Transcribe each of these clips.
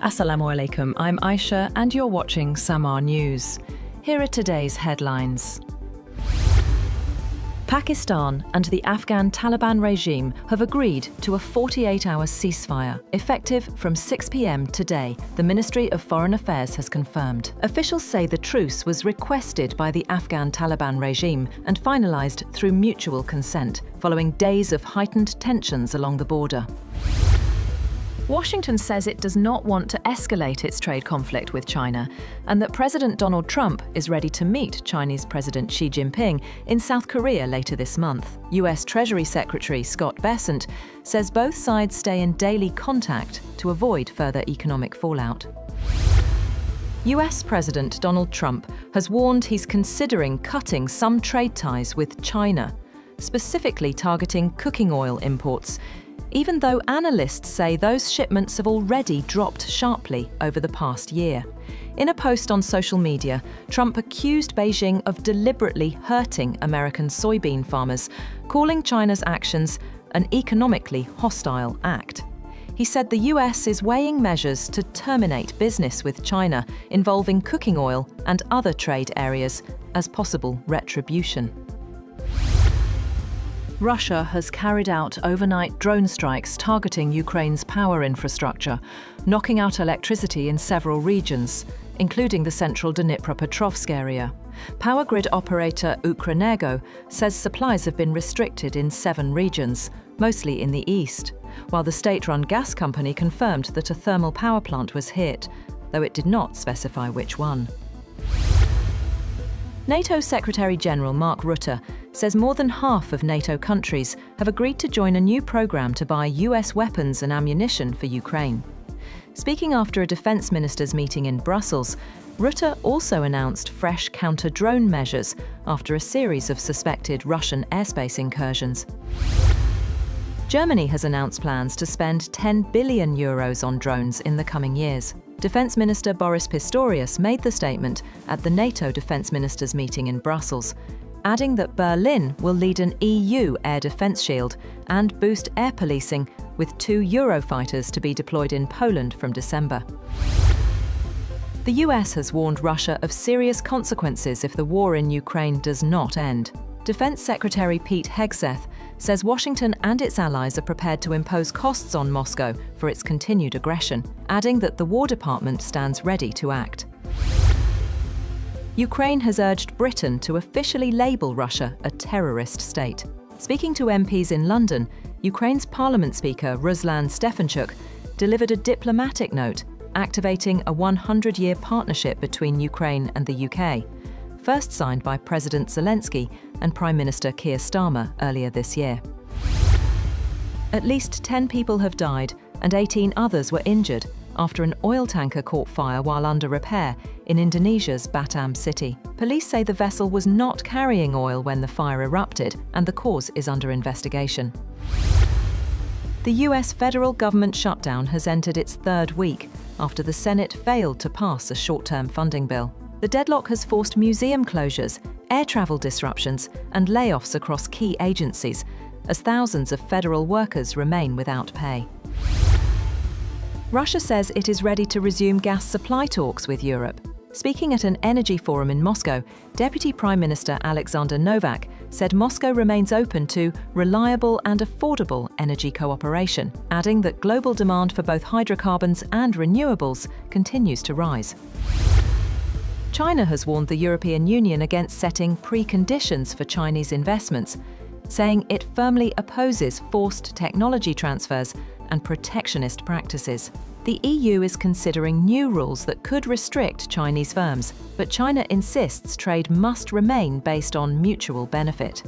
Assalamu alaikum, I'm Aisha and you're watching Samaa News. Here are today's headlines. Pakistan and the Afghan Taliban regime have agreed to a 48-hour ceasefire, effective from 6 p.m. today, the Ministry of Foreign Affairs has confirmed. Officials say the truce was requested by the Afghan Taliban regime and finalised through mutual consent, following days of heightened tensions along the border. Washington says it does not want to escalate its trade conflict with China and that President Donald Trump is ready to meet Chinese President Xi Jinping in South Korea later this month. US Treasury Secretary Scott Bessent says both sides stay in daily contact to avoid further economic fallout. US President Donald Trump has warned he's considering cutting some trade ties with China, specifically targeting cooking oil imports, even though analysts say those shipments have already dropped sharply over the past year. In a post on social media, Trump accused Beijing of deliberately hurting American soybean farmers, calling China's actions an economically hostile act. He said the US is weighing measures to terminate business with China involving cooking oil and other trade areas as possible retribution. Russia has carried out overnight drone strikes targeting Ukraine's power infrastructure, knocking out electricity in several regions, including the central Dnipropetrovsk area. Power grid operator Ukrenergo says supplies have been restricted in 7 regions, mostly in the east, while the state-run gas company confirmed that a thermal power plant was hit, though it did not specify which one. NATO Secretary-General Mark Rutte says more than half of NATO countries have agreed to join a new programme to buy US weapons and ammunition for Ukraine. Speaking after a defence ministers' meeting in Brussels, Rutte also announced fresh counter-drone measures after a series of suspected Russian airspace incursions. Germany has announced plans to spend €10 billion on drones in the coming years. Defence Minister Boris Pistorius made the statement at the NATO Defence Ministers meeting in Brussels, adding that Berlin will lead an EU air defence shield and boost air policing with 2 Eurofighters to be deployed in Poland from December. The US has warned Russia of serious consequences if the war in Ukraine does not end. Defence Secretary Pete Hegseth says Washington and its allies are prepared to impose costs on Moscow for its continued aggression, adding that the War Department stands ready to act. Ukraine has urged Britain to officially label Russia a terrorist state. Speaking to MPs in London, Ukraine's Parliament Speaker Ruslan Stefanchuk delivered a diplomatic note activating a 100-year partnership between Ukraine and the UK, first signed by President Zelensky and Prime Minister Keir Starmer earlier this year. At least 10 people have died and 18 others were injured after an oil tanker caught fire while under repair in Indonesia's Batam city. Police say the vessel was not carrying oil when the fire erupted, and the cause is under investigation. The US federal government shutdown has entered its 3rd week after the Senate failed to pass a short-term funding bill. The deadlock has forced museum closures, air travel disruptions, and layoffs across key agencies, as thousands of federal workers remain without pay. Russia says it is ready to resume gas supply talks with Europe. Speaking at an energy forum in Moscow, Deputy Prime Minister Alexander Novak said Moscow remains open to reliable and affordable energy cooperation, adding that global demand for both hydrocarbons and renewables continues to rise. China has warned the European Union against setting preconditions for Chinese investments, saying it firmly opposes forced technology transfers and protectionist practices. The EU is considering new rules that could restrict Chinese firms, but China insists trade must remain based on mutual benefit.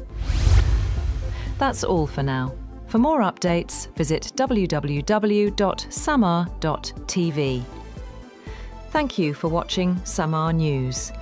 That's all for now. For more updates, visit www.samaa.tv. Thank you for watching Samaa News.